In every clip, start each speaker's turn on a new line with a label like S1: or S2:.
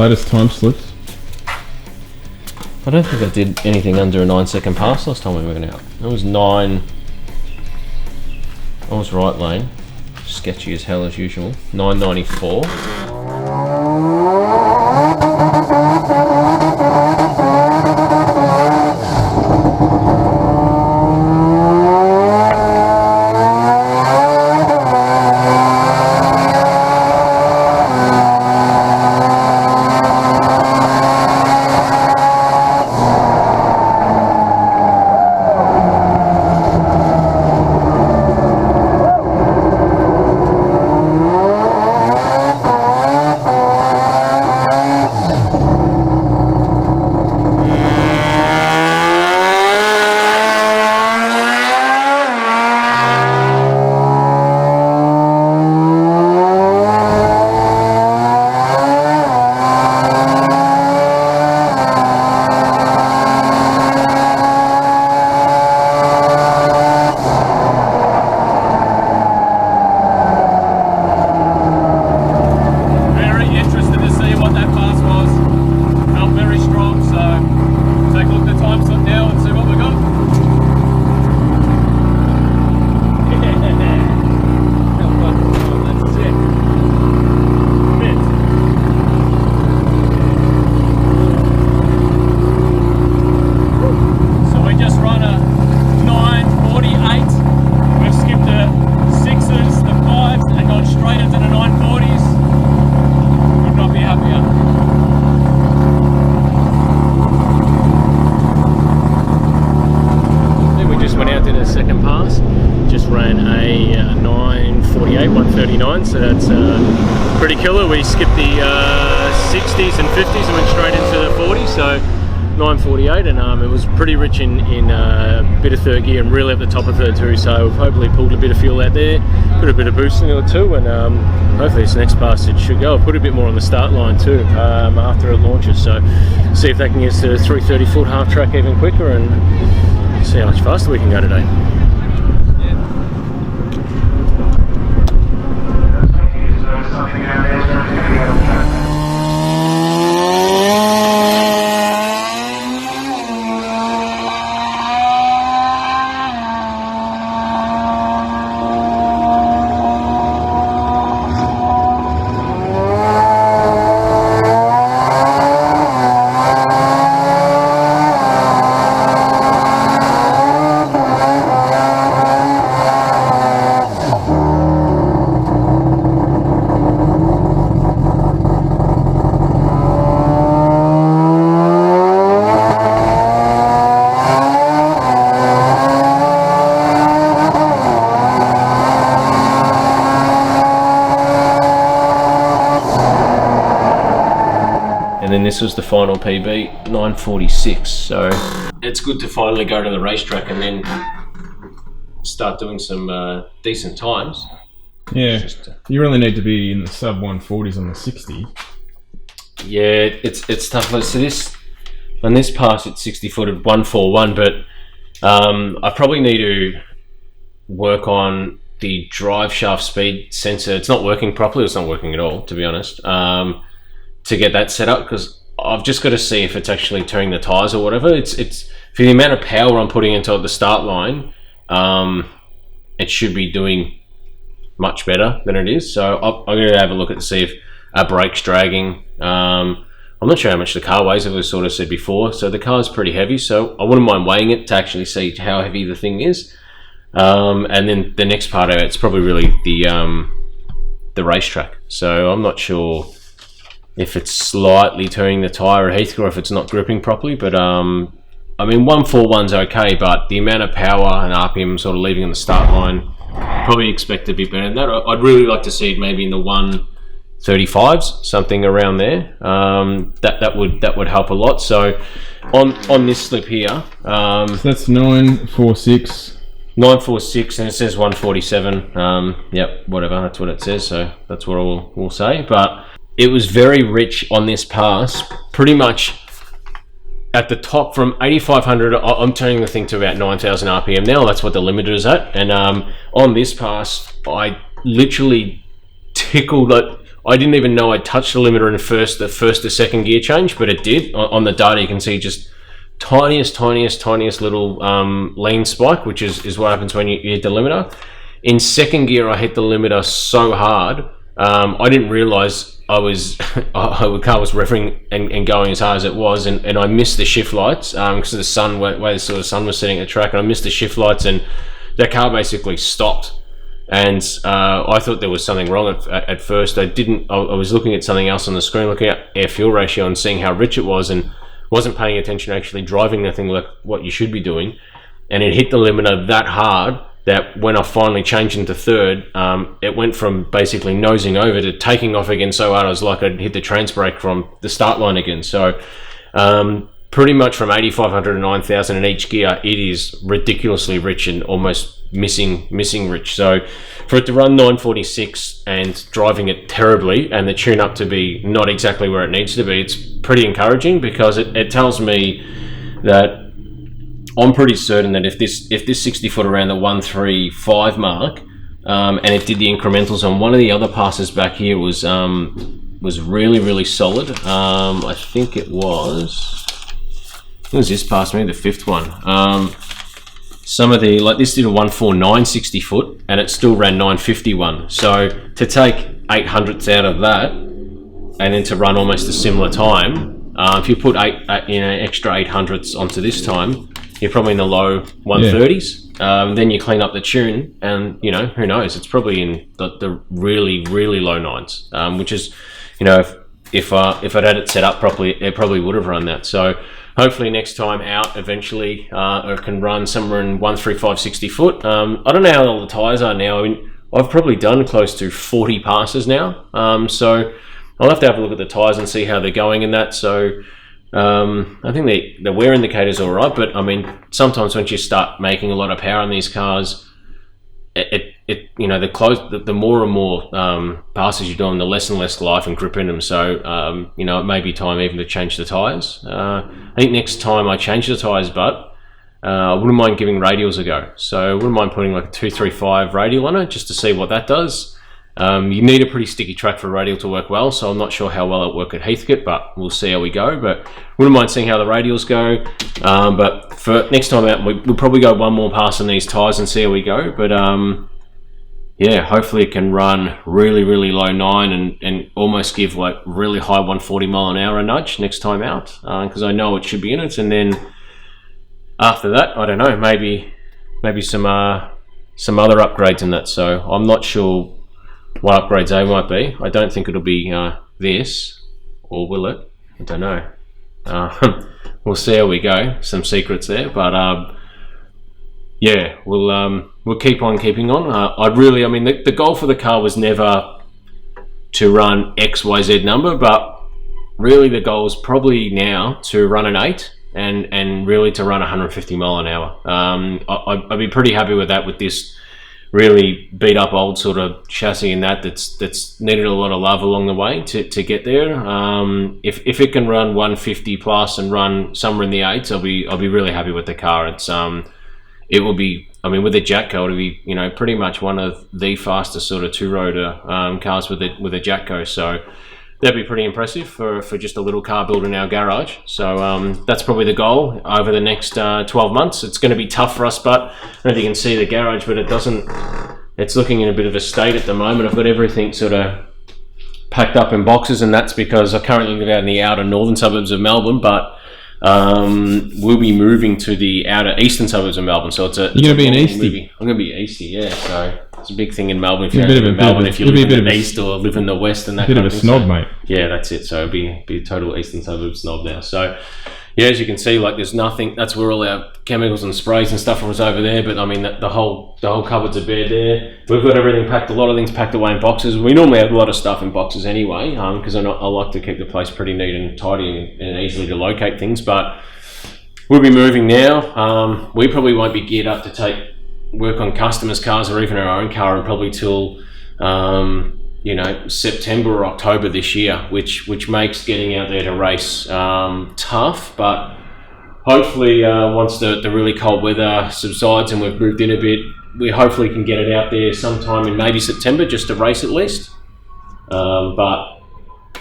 S1: latest time slips?
S2: I don't think I did anything under a 9-second pass last time we went out. It was 9. I was right lane. Sketchy as hell as usual. 9.94. So that's pretty killer. We skipped the 60s and 50s and went straight into the 40s, so 9.48, and it was pretty rich in a bit of third gear and really at the top of third too, so we've hopefully pulled a bit of fuel out there, put a bit of boost into it too, and hopefully this next pass it should go. I'll put a bit more on the start line too after it launches, so see if that can get us to 330 foot half track even quicker and see how much faster we can go today. And then this was the final PB, 9.46. So it's good to finally go to the racetrack and then start doing some decent times.
S1: Yeah, you really need to be in the sub 140s on the 60.
S2: Yeah, it's tough. So this on this pass at 60 foot at 141, but I probably need to work on the drive shaft speed sensor. It's not working properly. It's not working at all, to be honest. To get that set up, because I've just got to see if it's actually turning the tires or whatever. It's for the amount of power I'm putting into the start line, it should be doing much better than it is. So I'm going to have a look at to see if our brake's dragging. I'm not sure how much the car weighs, as I sort of said before. So the car's pretty heavy, so I wouldn't mind weighing it to actually see how heavy the thing is. And then the next part of it's probably really the racetrack. So I'm not sure if it's slightly turning the tyre at Heathcote or if it's not gripping properly, but I mean 141's okay, but the amount of power and RPM sort of leaving on the start line, probably expect to be better than that. I'd really like to see it maybe in the 135s, something around there. That would help a lot. So on this slip here,
S1: so that's 9.46.
S2: 9.46, and it says 147. Yep, whatever, that's what it says, so that's what we'll say. But it was very rich on this pass, pretty much at the top from 8,500. I'm turning the thing to about 9,000 RPM now. That's what the limiter is at. And on this pass, I literally tickled it. I didn't even know I touched the limiter in the first to second gear change, but it did. On the data, you can see just tiniest little lean spike, which is what happens when you hit the limiter. In second gear, I hit the limiter so hard, I didn't realise the car was revving and going as hard as it was, and I missed the shift lights because of the sun, way the sort of sun was setting at the track, and I missed the shift lights, and that car basically stopped. And I thought there was something wrong at first. I was looking at something else on the screen, looking at air fuel ratio and seeing how rich it was, and wasn't paying attention to actually driving the thing like what you should be doing. And it hit the limiter that hard that when I finally changed into third, it went from basically nosing over to taking off again so hard I was like I'd hit the trans brake from the start line again. So pretty much from 8,500 to 9,000 in each gear, it is ridiculously rich and almost missing rich. So for it to run 946 and driving it terribly and the tune up to be not exactly where it needs to be, it's pretty encouraging, because it tells me that I'm pretty certain that if this 60 foot around the 135 mark, and it did the incrementals on one of the other passes back here was really solid. I think it was this pass, maybe the fifth one. Some of the, like this did a 149 60 foot and it still ran 951. So to take 800ths out of that and then to run almost a similar time, if you put extra 800ths onto this time, you're probably in the low 130s. Then you clean up the tune, and who knows? It's probably in the really low nines, which is, if I'd had it set up properly, it probably would have run that. So hopefully next time out, eventually, it can run somewhere in 135 60 foot. I don't know how all the tires are now. I mean, I've probably done close to 40 passes now. So I'll have to have a look at the tires and see how they're going in that. So I think the wear indicator's all right, but I mean, sometimes once you start making a lot of power on these cars, the more and more passes you do them, the less and less life and grip in them. So it may be time even to change the tires. I think next time I change the tires, but I wouldn't mind giving radials a go. So I wouldn't mind putting like a 235 radial on it just to see what that does. You need a pretty sticky track for a radial to work well, so I'm not sure how well it'll work at Heathcote, but we'll see how we go. But wouldn't mind seeing how the radials go. But for next time out, we'll probably go one more pass on these tyres and see how we go. But hopefully it can run really low 9 and almost give like really high 140 mile an hour nudge next time out, because I know it should be in it. And then after that, I don't know, maybe some other upgrades in that. So I'm not sure what upgrades they might be. I don't think it'll be this, or will it? I don't know. We'll see how we go. Some secrets there, but we'll keep on keeping on. The goal for the car was never to run XYZ number, but really the goal is probably now to run an 8 and really to run 150 mile an hour. I'd be pretty happy with that, with this really beat up old sort of chassis and that's needed a lot of love along the way to get there. If it can run 150 plus and run somewhere in the 8s, I'll be really happy with the car. It will be, with the Jatco, it'll be pretty much one of the fastest sort of two-rotor cars with a Jatco. So that'd be pretty impressive for just a little car built in our garage. So that's probably the goal over the next 12 months. It's going to be tough for us, but I don't know if you can see the garage, but it's looking in a bit of a state at the moment. I've got everything sort of packed up in boxes, and that's because I currently live out in the outer northern suburbs of Melbourne, but we'll be moving to the outer eastern suburbs of Melbourne. So you're
S1: going to be an Eastie?
S2: I'm going to be Eastie, yeah. So it's a big thing in Melbourne. If you live in Melbourne, if you live in the east or live in the west, and that kind of thing.
S1: Bit of a snob, mate.
S2: Yeah, that's it. So it'll be a total eastern suburb snob now. So yeah, as you can see, like there's nothing. That's where all our chemicals and sprays and stuff was over there. But I mean, the whole cupboards are bare there. We've got everything packed. A lot of things packed away in boxes. We normally have a lot of stuff in boxes anyway, because I like to keep the place pretty neat and tidy and easily to locate things. But we'll be moving now. We probably won't be geared up to work on customers' cars or even our own car, and probably till September or October this year, which makes getting out there to race tough. But hopefully once the really cold weather subsides and we've moved in a bit, we hopefully can get it out there sometime in maybe September just to race at least. But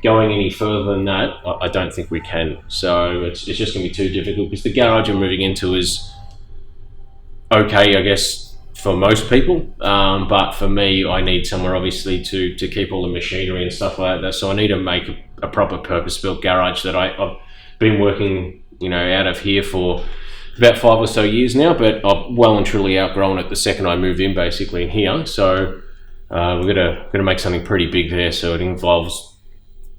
S2: going any further than that, I don't think we can. So it's just going to be too difficult, because the garage I'm moving into is okay, I guess, for most people. But for me, I need somewhere obviously to keep all the machinery and stuff like that. So I need to make a proper purpose-built garage that I've been working, out of here for about 5 or so years now, but I've well and truly outgrown it the second I moved in, basically, in here. So we're gonna make something pretty big there. So it involves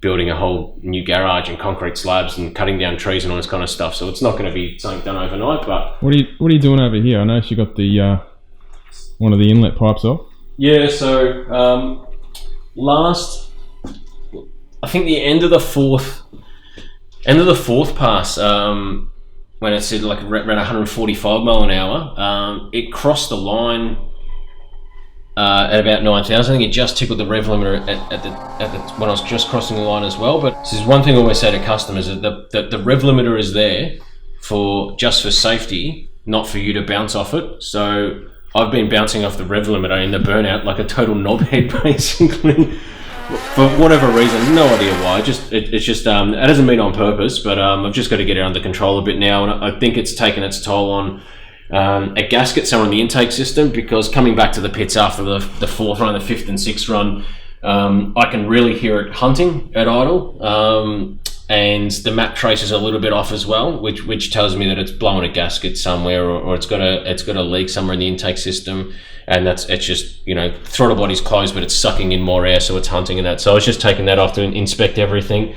S2: building a whole new garage and concrete slabs and cutting down trees and all this kind of stuff. So it's not going to be something done overnight. But
S1: what are you doing over here? I noticed you got the one of the inlet pipes off.
S2: Yeah. So I think the end of the fourth pass, when it said like around 145 mile an hour, it crossed the line at about 9,000. I think it just tickled the rev limiter at the when I was just crossing the line as well. But this is one thing I always say to customers, that the rev limiter is there just for safety, not for you to bounce off it. So I've been bouncing off the rev limiter in the burnout like a total knobhead, basically. For whatever reason, no idea why. It's just it hasn't been on purpose, but I've just got to get it under control a bit now, and I think it's taken its toll on a gasket somewhere in the intake system, because coming back to the pits after the fourth run, the fifth and sixth run, I can really hear it hunting at idle, and the map trace is a little bit off as well, which tells me that it's blowing a gasket somewhere, or it's got a leak somewhere in the intake system, and it's just throttle body's closed, but it's sucking in more air, so it's hunting and that. So I was just taking that off to inspect everything,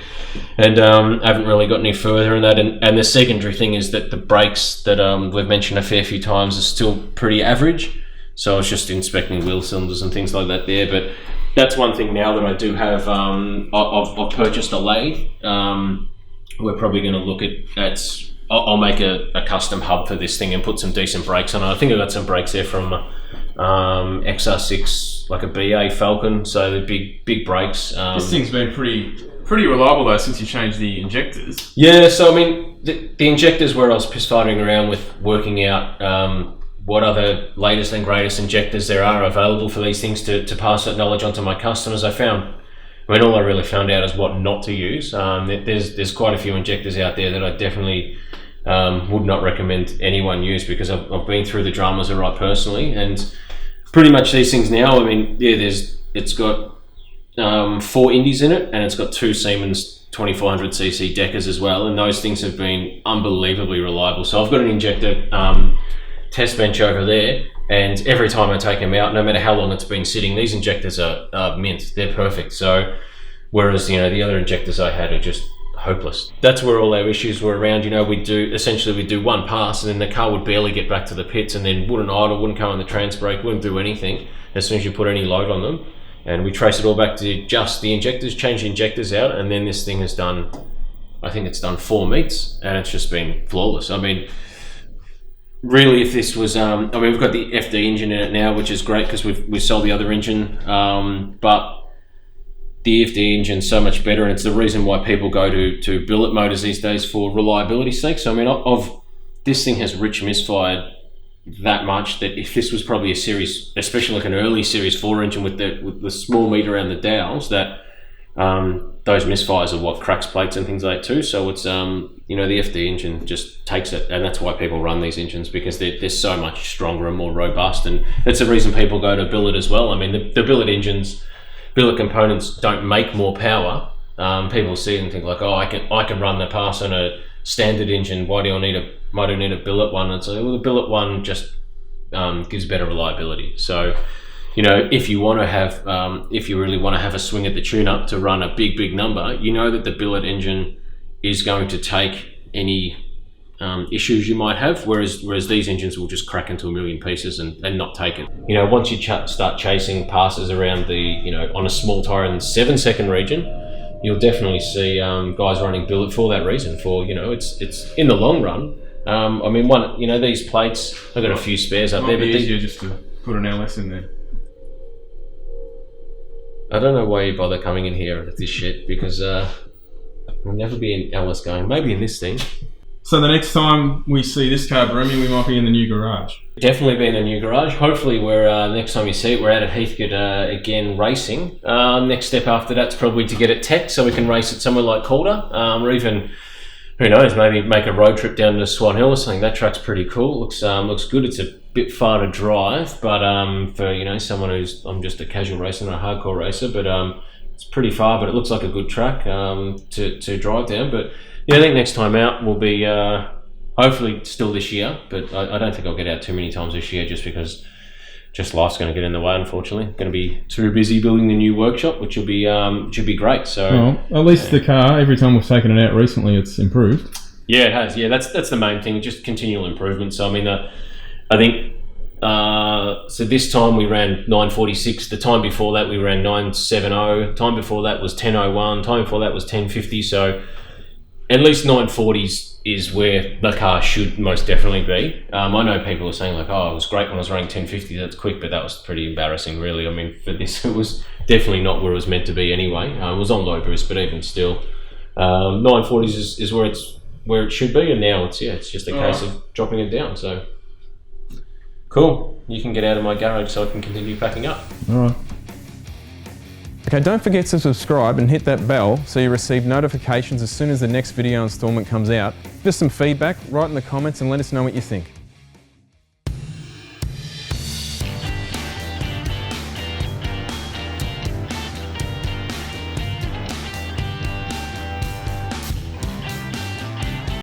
S2: and I haven't really got any further in that. And the secondary thing is that the brakes that we've mentioned a fair few times are still pretty average, so I was just inspecting wheel cylinders and things like that there. But that's one thing now that I do have. I've purchased a lathe. We're probably going to look at I'll make a custom hub for this thing and put some decent brakes on it. I think I got some brakes there from XR6, like a BA Falcon, so the big brakes.
S1: This thing's been pretty reliable though since you changed the injectors.
S2: Yeah, so I mean the injectors, where I was piss fighting around with working out what other latest and greatest injectors there are available for these things to pass that knowledge on to my customers. All I really found out is what not to use. There's quite a few injectors out there that I definitely would not recommend anyone use, because I've been through the dramas all right personally, and pretty much these things now, I mean, yeah, it's got 4 Indies in it, and it's got 2 Siemens 2400cc Deckers as well, and those things have been unbelievably reliable. So I've got an injector test bench over there, and every time I take them out, no matter how long it's been sitting, these injectors are mint. They're perfect. So whereas the other injectors I had are just hopeless. That's where all our issues were around. We'd do one pass, and then the car would barely get back to the pits, and then wouldn't idle, wouldn't go on the trans brake, wouldn't do anything as soon as you put any load on them. And we trace it all back to just the injectors, change the injectors out, and then this thing has done, I think it's done 4 meets, and it's just been flawless. I mean, really, if this was, we've got the FD engine in it now, which is great because we've sold the other engine, but the FD engine's so much better, and it's the reason why people go to billet motors these days for reliability's sake. So I mean, this thing has rich misfired that much that if this was probably a series, especially like an early series 4 engine with the small meter around the dowels, that those misfires are what cracks plates and things like that too. So it's the FD engine just takes it, and that's why people run these engines, because they're so much stronger and more robust, and that's the reason people go to billet as well. I mean, the billet components don't make more power. People see it and think like, oh, I can run the pass on a standard engine. Why do I need a billet one? And so, well, the billet one just gives better reliability. So, if you want to have, if you really want to have a swing at the tune-up to run a big number, that the billet engine is going to take any issues you might have, whereas these engines will just crack into a million pieces and not take it. Once you start chasing passes around on a small tyre in the 7-second region, you'll definitely see guys running billet for that reason. It's in the long run. I mean, these plates, I've got a few spares up there, but
S1: easier just to put an LS in there.
S2: I don't know why you bother coming in here at this shit, because there'll never be an LS going. Maybe in this thing.
S1: So the next time we see this car brooming, we might be in the new garage.
S2: Definitely be in the new garage. Hopefully, next time you see it, we're out at Heathcote again racing. Next step after that's probably to get it teched so we can race it somewhere like Calder, or even, who knows, maybe make a road trip down to Swan Hill or something. That track's pretty cool. Looks good. It's a bit far to drive, but for someone I'm just a casual racer, not a hardcore racer, but it's pretty far. But it looks like a good track to drive down. But I think next time out will be hopefully still this year. But I don't think I'll get out too many times this year, just because life's going to get in the way. Unfortunately, going to be too busy building the new workshop, which should be great. So
S1: at least the car, every time we've taken it out recently, it's improved.
S2: Yeah, it has. Yeah, that's the main thing. Just continual improvement. So I mean, I think so. This time we ran 9:46. The time before that we ran 9:70. Time before that was 10:01. Time before that was 10:50. So at least 9:40s is where the car should most definitely be. I know people are saying like, "Oh, it was great when I was running 10:50. That's quick," but that was pretty embarrassing, really. I mean, for this, it was definitely not where it was meant to be anyway. It was on low boost, but even still, 9:40s is where it should be, and now it's just a case of dropping it down. So cool. You can get out of my garage so I can continue packing up.
S1: All right.
S3: Okay, don't forget to subscribe and hit that bell so you receive notifications as soon as the next video installment comes out. Give us some feedback, write in the comments and let us know what you think.